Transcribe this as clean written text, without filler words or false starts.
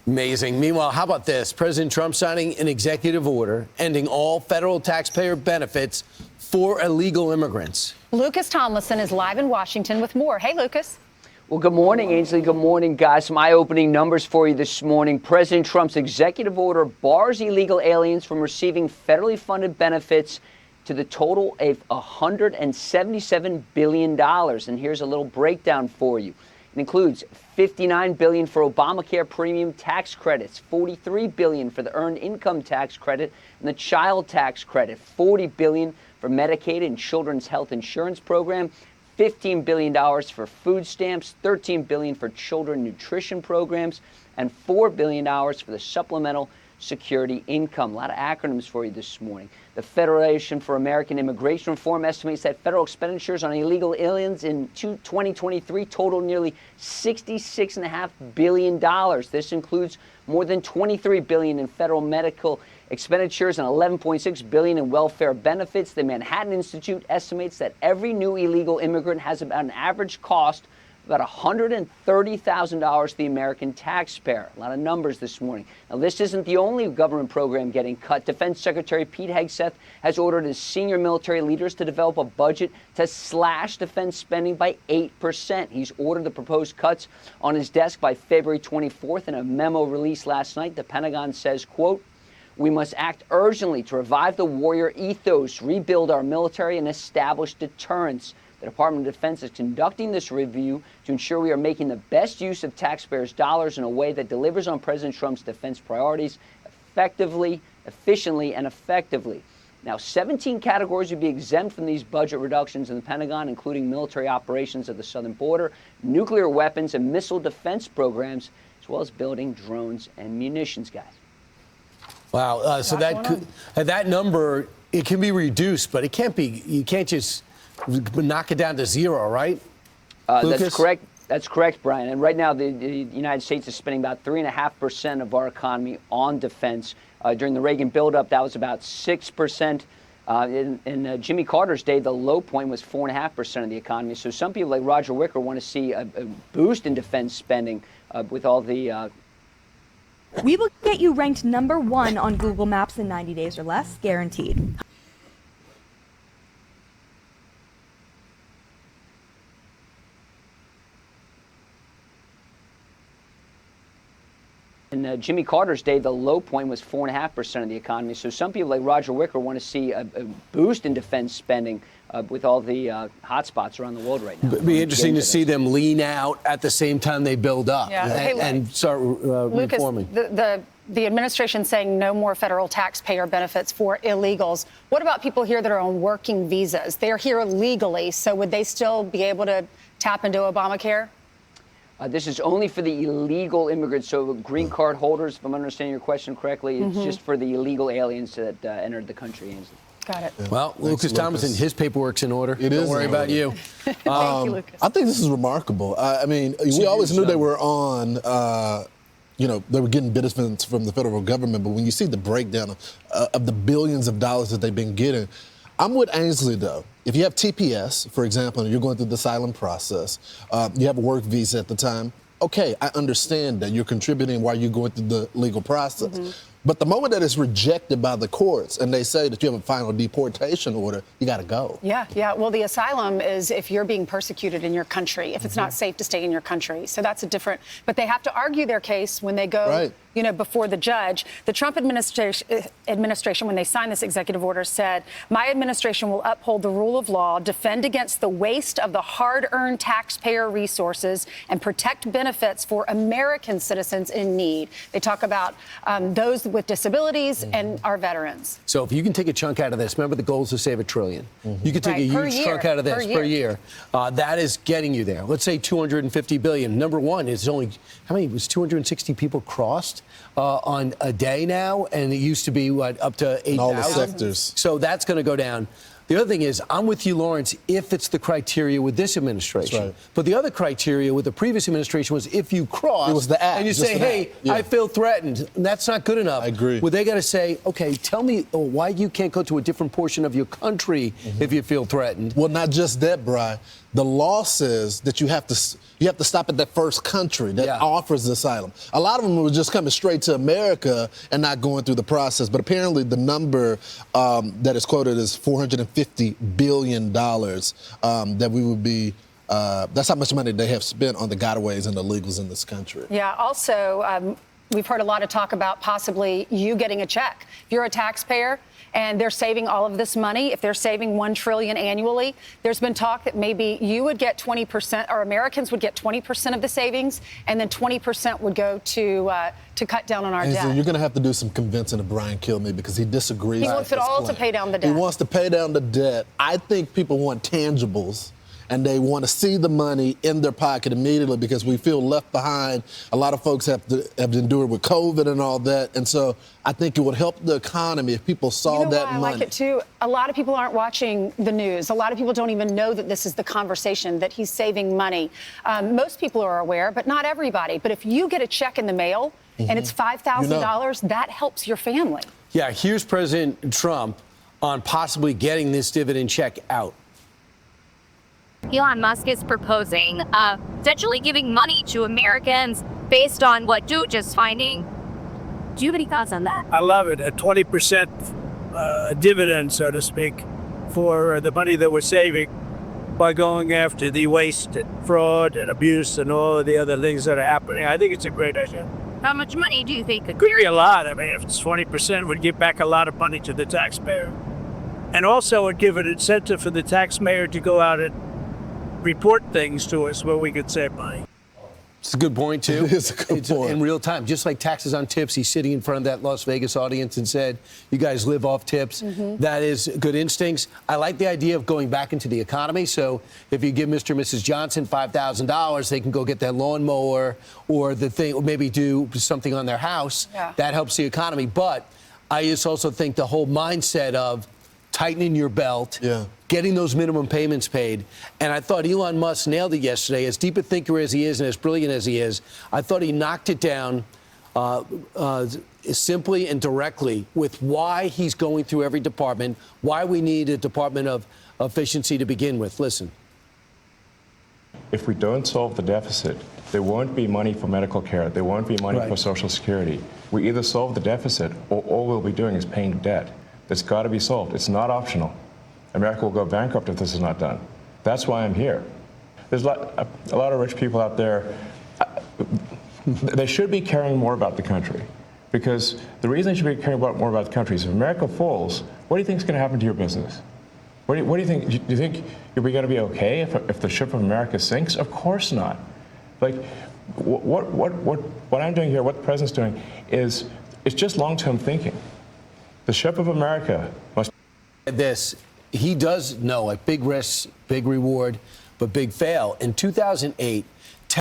Amazing. Meanwhile, how about this? President Trump signing an executive order ending all federal taxpayer benefits for illegal immigrants. Lucas Tomlinson is live in Washington with more. Hey, Lucas. Well, good morning, Ainsley. Good morning, guys. Some eye-opening numbers for you this morning. President Trump's executive order bars illegal aliens from receiving federally funded benefits to the total of $177 billion. And here's a little breakdown for you. It includes $59 billion for Obamacare premium tax credits, $43 billion for the earned income tax credit and the child tax credit, $40 billion for Medicaid and Children's Health Insurance Program, $15 billion for food stamps, $13 billion for children nutrition programs, and $4 billion for the supplemental security income. A lot of acronyms for you this morning. The Federation for American Immigration Reform estimates that federal expenditures on illegal aliens in 2023 total nearly $66.5 billion. This includes more than $23 billion in federal medical expenditures and $11.6 billion in welfare benefits. The Manhattan Institute estimates that every new illegal immigrant has about an average cost about $130,000 to the American taxpayer. A lot of numbers this morning. Now, this isn't the only government program getting cut. Defense Secretary Pete Hegseth has ordered his senior military leaders to develop a budget to slash defense spending by 8%. He's ordered the proposed cuts on his desk by February 24th. In a memo released last night, the Pentagon says, quote, "We must act urgently to revive the warrior ethos, rebuild our military, and establish deterrence. The Department of Defense is conducting this review to ensure we are making the best use of taxpayers' dollars in a way that delivers on President Trump's defense priorities effectively, efficiently, and effectively." Now, 17 categories would be exempt from these budget reductions in the Pentagon, including military operations at the southern border, nuclear weapons and missile defense programs, as well as building drones and munitions, guys. Wow. So that number, it can be reduced, but it can't be. You can't just knock it down to zero, right? That's correct. That's correct, Brian. And right now, the United States is spending about 3.5% of our economy on defense. During the Reagan buildup, that was about 6%. In Jimmy Carter's day, the low point was 4.5% of the economy. So some people like Roger Wicker want to see a boost in defense spending with all the We will get you ranked #1 on Google Maps in 90 days or less, guaranteed. In Jimmy Carter's day, the low point was 4.5% of the economy. So some people like Roger Wicker want to see a boost in defense spending with all the hotspots around the world right now. It'd be interesting to see them lean out at the same time they build up and start reforming. Lucas, the administration saying no more federal taxpayer benefits for illegals. What about people here that are on working visas? They're here legally, so would they still be able to tap into Obamacare? This is only for the illegal immigrants, so green card holders, if I'm understanding your question correctly, it's just for the illegal aliens that entered the country, Ainsley. Got it. Yeah. Well, Lucas Tomlinson, his paperwork's in order. Don't worry about you. Thank you, Lucas. I think this is remarkable. I mean, we always knew they were on, they were getting benefits from the federal government, but when you see the breakdown of the billions of dollars that they've been getting, I'm with Ainsley, though. If you have TPS, for example, and you're going through the asylum process, you have a work visa at the time, okay, I understand that you're contributing while you're going through the legal process. But the moment that it's rejected by the courts and they say that you have a final deportation order, you got to go. Yeah. Well, the asylum is if you're being persecuted in your country, if it's not safe to stay in your country. So that's a different, but they have to argue their case when they go, before the judge. The Trump administration, when they signed this executive order, said, "My administration will uphold the rule of law, defend against the waste of the hard-earned taxpayer resources, and protect benefits for American citizens in need." They talk about those with disabilities and our veterans. So if you can take a chunk out of this, remember the goal is to save $1 trillion. You can take a huge chunk out of this per year. That is getting you there. Let's say $250 billion. Number one is only, how many? Was 260 people crossed on a day now? And it used to be, up to 8,000? All the sectors. So that's going to go down. The other thing is, I'm with you, Lawrence, if it's the criteria with this administration. That's right. But the other criteria with the previous administration was if you cross, it was the act, and you say, hey, I feel threatened, and that's not good enough. I agree. Well, they got to say, okay, tell me why you can't go to a different portion of your country if you feel threatened. Well, not just that, Brian. The law says that you have to stop at that first country that offers asylum. A lot of them were just coming straight to America and not going through the process. But apparently the number that is quoted is $450 billion that we would be. That's how much money they have spent on the gotaways and the illegals in this country. Yeah. Also, we've heard a lot of talk about possibly you getting a check. If you're a taxpayer and they're saving all of this money, if they're saving $1 trillion annually, there's been talk that maybe you would get 20%, or Americans would get 20% of the savings, and then 20% would go to cut down on our debt. So you're going to have to do some convincing of Brian Kilmeade because he disagrees. He wants it all to pay down the debt. He wants to pay down the debt. I think people want tangibles. And they want to see the money in their pocket immediately because we feel left behind. A lot of folks have endured with COVID and all that. And so I think it would help the economy if people saw that money. I like it too. A lot of people aren't watching the news. A lot of people don't even know that this is the conversation, that he's saving money. Most people are aware, but not everybody. But if you get a check in the mail and it's $5,000, that helps your family. Yeah, here's President Trump on possibly getting this dividend check out. Elon Musk is proposing essentially giving money to Americans based on what Doge is finding. Do you have any thoughts on that? I love it. A 20% dividend, so to speak, for the money that we're saving by going after the waste and fraud and abuse and all of the other things that are happening. I think it's a great idea. How much money do you think? It could be a lot. I mean, if it's 20%, it would give back a lot of money to the taxpayer. And also it would give an incentive for the taxpayer to go out and report things to us where we could save money. It's a good point, too. It's a good point. In real time, just like taxes on tips, he's sitting in front of that Las Vegas audience and said, you guys live off tips. That is good instincts. I like the idea of going back into the economy. So if you give Mr. and Mrs. Johnson $5,000, they can go get that lawnmower or the thing, or maybe do something on their house. Yeah. That helps the economy. But I just also think the whole mindset of tightening your belt, getting those minimum payments paid. And I thought Elon Musk nailed it yesterday. As deep a thinker as he is and as brilliant as he is, I thought he knocked it down simply and directly with why he's going through every department, why we need a Department of Efficiency to begin with. Listen. If we don't solve the deficit, there won't be money for medical care. There won't be money for Social Security. We either solve the deficit or all we'll be doing is paying debt. That's got to be solved. It's not optional. America will go bankrupt if this is not done. That's why I'm here. There's a lot of rich people out there. They should be caring more about the country, because the reason they should be caring more about the country is if America falls, what do you think is going to happen to your business? What do you think? Do you think you're going to be okay if the ship of America sinks? Of course not. Like, what I'm doing here, what the president's doing, is it's just long-term thinking. The ship of America must. He does know, like, big risk, big reward, but big fail. In 2008,